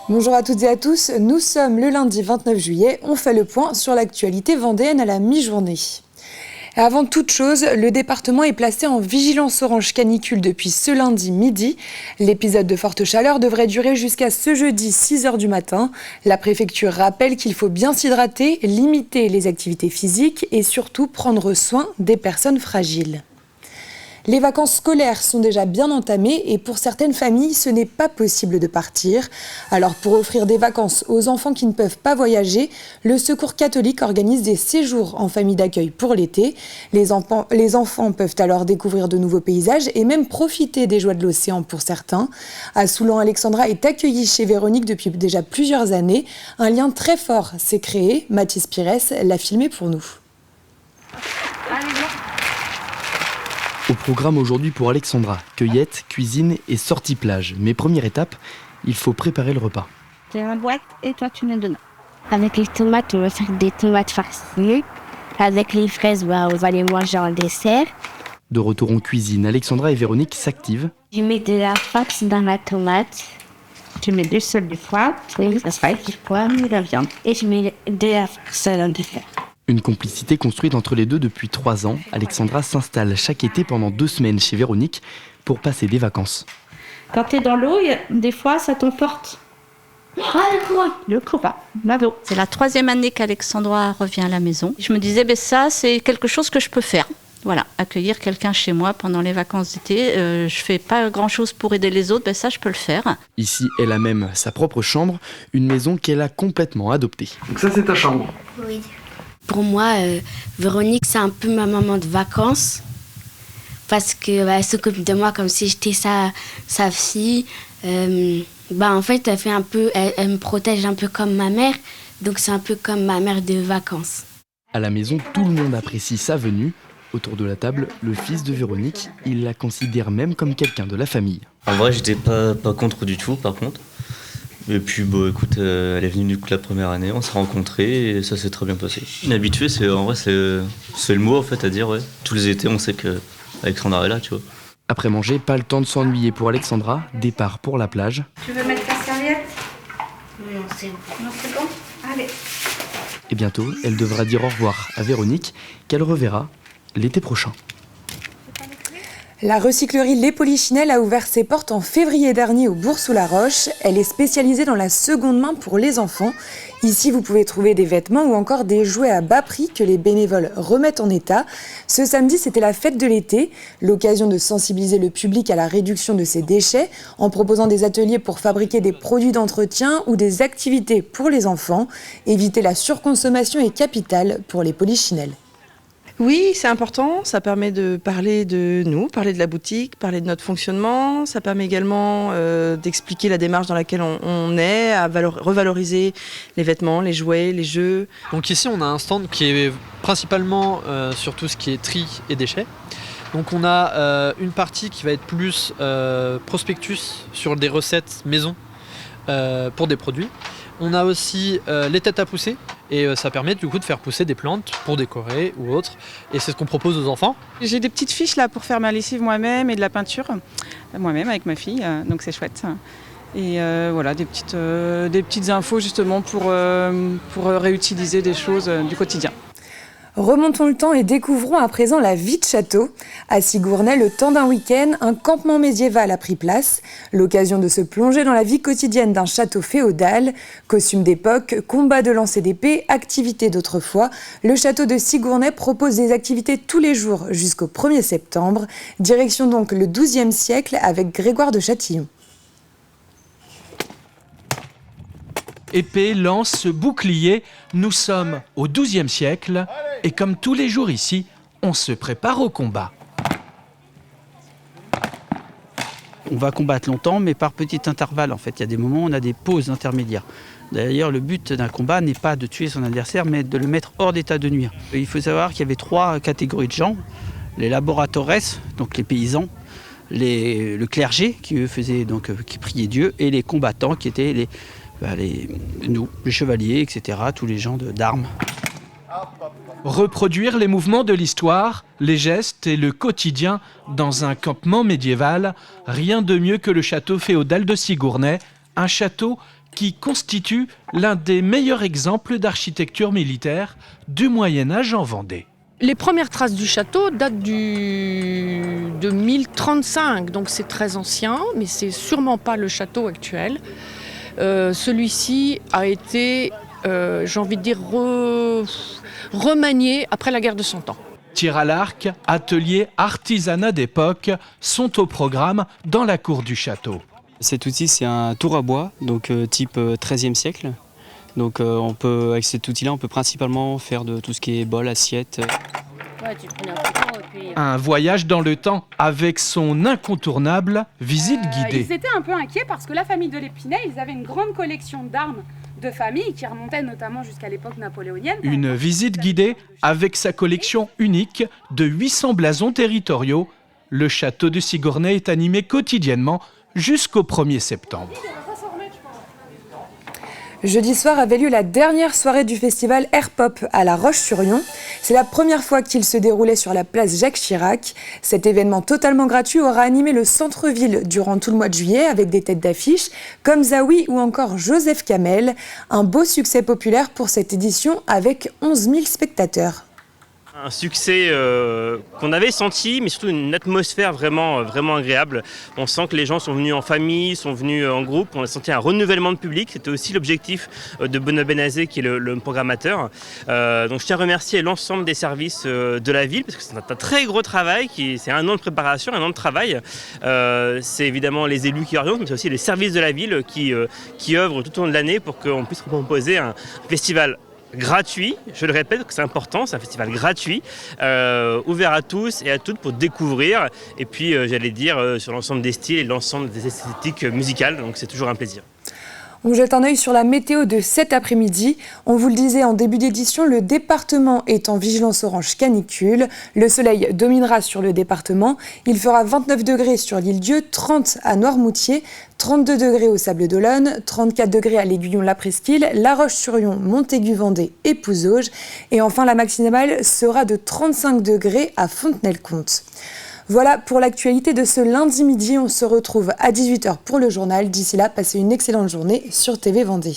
Bonjour à toutes et à tous, nous sommes le lundi 29 juillet, on fait le point sur l'actualité vendéenne à la mi-journée. Et avant toute chose, le département est placé en vigilance orange canicule depuis ce lundi midi. L'épisode de forte chaleur devrait durer jusqu'à ce jeudi 6h du matin. La préfecture rappelle qu'il faut bien s'hydrater, limiter les activités physiques et surtout prendre soin des personnes fragiles. Les vacances scolaires sont déjà bien entamées et pour certaines familles, ce n'est pas possible de partir. Alors pour offrir des vacances aux enfants qui ne peuvent pas voyager, le Secours catholique organise des séjours en famille d'accueil pour l'été. Les enfants peuvent alors découvrir de nouveaux paysages et même profiter des joies de l'océan pour certains. À Soulan, Alexandra est accueillie chez Véronique depuis déjà plusieurs années. Un lien très fort s'est créé. Mathis Pires l'a filmé pour nous. Au programme aujourd'hui pour Alexandra, cueillette, cuisine et sortie plage. Mais première étape, il faut préparer le repas. J'ai la boîte et toi tu mets dedans. Avec les tomates, on va faire des tomates farcies. Avec les fraises, on va les manger en dessert. De retour en cuisine, Alexandra et Véronique s'activent. Je mets de la farce dans la tomate. Je mets du sel, du poivre, ça sera du poivre et de la viande. Et je mets de la farce dans le dessert. Une complicité construite entre les deux depuis 3 ans. Alexandra s'installe chaque été pendant 2 semaines chez Véronique pour passer des vacances. Quand tu es dans l'eau, des fois, ça t'emporte. Le courant, bravo. C'est la 3e année qu'Alexandra revient à la maison. Je me disais, ça, c'est quelque chose que je peux faire. Voilà, accueillir quelqu'un chez moi pendant les vacances d'été. Je fais pas grand-chose pour aider les autres, ça, je peux le faire. Ici, elle a même sa propre chambre, une maison qu'elle a complètement adoptée. Donc ça, c'est ta chambre ? Oui. Pour moi, Véronique, c'est un peu ma maman de vacances. Parce qu'elle s'occupe de moi comme si j'étais sa fille. En fait, elle me protège un peu comme ma mère. Donc, c'est un peu comme ma mère de vacances. À la maison, tout le monde apprécie sa venue. Autour de la table, le fils de Véronique, il la considère même comme quelqu'un de la famille. En vrai, j'étais pas contre du tout, par contre. Et puis, écoute, elle est venue la première année, on s'est rencontrés et ça s'est très bien passé. Inhabitué, c'est le mot en fait à dire, ouais. Tous les étés, on sait qu'Alexandra est là, tu vois. Après manger, pas le temps de s'ennuyer pour Alexandra, départ pour la plage. Tu veux mettre ta serviette ? Non, c'est bon. Non, c'est bon ? Allez. Et bientôt, elle devra dire au revoir à Véronique, qu'elle reverra l'été prochain. La recyclerie Les Polichinelles a ouvert ses portes en février dernier au Bourg-sous-la-Roche. Elle est spécialisée dans la seconde main pour les enfants. Ici, vous pouvez trouver des vêtements ou encore des jouets à bas prix que les bénévoles remettent en état. Ce samedi, c'était la fête de l'été, l'occasion de sensibiliser le public à la réduction de ses déchets en proposant des ateliers pour fabriquer des produits d'entretien ou des activités pour les enfants. Éviter la surconsommation est capitale pour les Polichinelles. Oui, c'est important, ça permet de parler de nous, parler de la boutique, parler de notre fonctionnement, ça permet également d'expliquer la démarche dans laquelle on est, à revaloriser les vêtements, les jouets, les jeux. Donc ici on a un stand qui est principalement sur tout ce qui est tri et déchets. Donc on a une partie qui va être plus prospectus sur des recettes maison pour des produits. On a aussi les têtes à pousser et ça permet du coup de faire pousser des plantes pour décorer ou autre. Et c'est ce qu'on propose aux enfants. J'ai des petites fiches là pour faire ma lessive moi-même et de la peinture moi-même avec ma fille, donc c'est chouette. Et voilà, des petites infos justement pour réutiliser des choses du quotidien. Remontons le temps et découvrons à présent la vie de château. À Sigourney, le temps d'un week-end, un campement médiéval a pris place. L'occasion de se plonger dans la vie quotidienne d'un château féodal. Costumes d'époque, combats de lancer d'épée, activités d'autrefois. Le château de Sigourney propose des activités tous les jours jusqu'au 1er septembre. Direction donc le XIIe siècle avec Grégoire de Châtillon. Épée, lance, bouclier, nous sommes au XIIe siècle et comme tous les jours ici, on se prépare au combat. On va combattre longtemps, mais par petits intervalles. En fait, il y a des moments où on a des pauses intermédiaires. D'ailleurs, le but d'un combat n'est pas de tuer son adversaire, mais de le mettre hors d'état de nuire. Il faut savoir qu'il y avait 3 catégories de gens. Les laboratores, donc les paysans, le clergé, qui eux qui priaient Dieu, et les combattants, qui étaient nous, les chevaliers, etc., tous les gens d'armes. Reproduire les mouvements de l'histoire, les gestes et le quotidien dans un campement médiéval, rien de mieux que le château féodal de Sigourney, un château qui constitue l'un des meilleurs exemples d'architecture militaire du Moyen-Âge en Vendée. Les premières traces du château datent de 1035, donc c'est très ancien, mais c'est sûrement pas le château actuel. Celui-ci a été, j'ai envie de dire, remanié après la guerre de 100 ans. Tir à l'arc, atelier, artisanat d'époque sont au programme dans la cour du château. Cet outil, c'est un tour à bois, donc type XIIIe siècle. Donc avec cet outil-là, on peut principalement faire de tout ce qui est bol, assiette. Un voyage dans le temps avec son incontournable visite guidée. Ils étaient un peu inquiets parce que la famille de l'Épinay, ils avaient une grande collection d'armes de famille qui remontait notamment jusqu'à l'époque napoléonienne. Une visite guidée avec sa collection unique de 800 blasons territoriaux. Le château de Sigornay est animé quotidiennement jusqu'au 1er septembre. Jeudi soir avait lieu la dernière soirée du festival Air Pop à La Roche-sur-Yon. C'est la première fois qu'il se déroulait sur la place Jacques Chirac. Cet événement totalement gratuit aura animé le centre-ville durant tout le mois de juillet avec des têtes d'affiche comme Zawi ou encore Joseph Kamel. Un beau succès populaire pour cette édition avec 11 000 spectateurs. Un succès qu'on avait senti, mais surtout une atmosphère vraiment agréable. On sent que les gens sont venus en famille, sont venus en groupe. On a senti un renouvellement de public. C'était aussi l'objectif de Benoît Benazé, qui est le programmateur. Donc je tiens à remercier l'ensemble des services de la ville, parce que c'est un très gros travail. C'est 1 an de préparation, 1 an de travail. C'est évidemment les élus qui orientent, mais c'est aussi les services de la ville qui œuvrent tout au long de l'année pour qu'on puisse proposer un festival gratuit, je le répète, c'est important, c'est un festival gratuit, ouvert à tous et à toutes pour découvrir, et puis j'allais dire sur l'ensemble des styles et l'ensemble des esthétiques musicales, donc c'est toujours un plaisir. On jette un œil sur la météo de cet après-midi. On vous le disait en début d'édition, le département est en vigilance orange canicule. Le soleil dominera sur le département. Il fera 29 degrés sur l'Île-Dieu, 30 à Noirmoutier, 32 degrés au Sables-d'Olonne, 34 degrés à l'Aiguillon-la-Presqu'île, La Roche-sur-Yon, Montaigu-Vendée et Pouzauges. Et enfin, la maximale sera de 35 degrés à Fontenay-le-Comte. Voilà pour l'actualité de ce lundi midi. On se retrouve à 18h pour le journal. D'ici là, passez une excellente journée sur TV Vendée.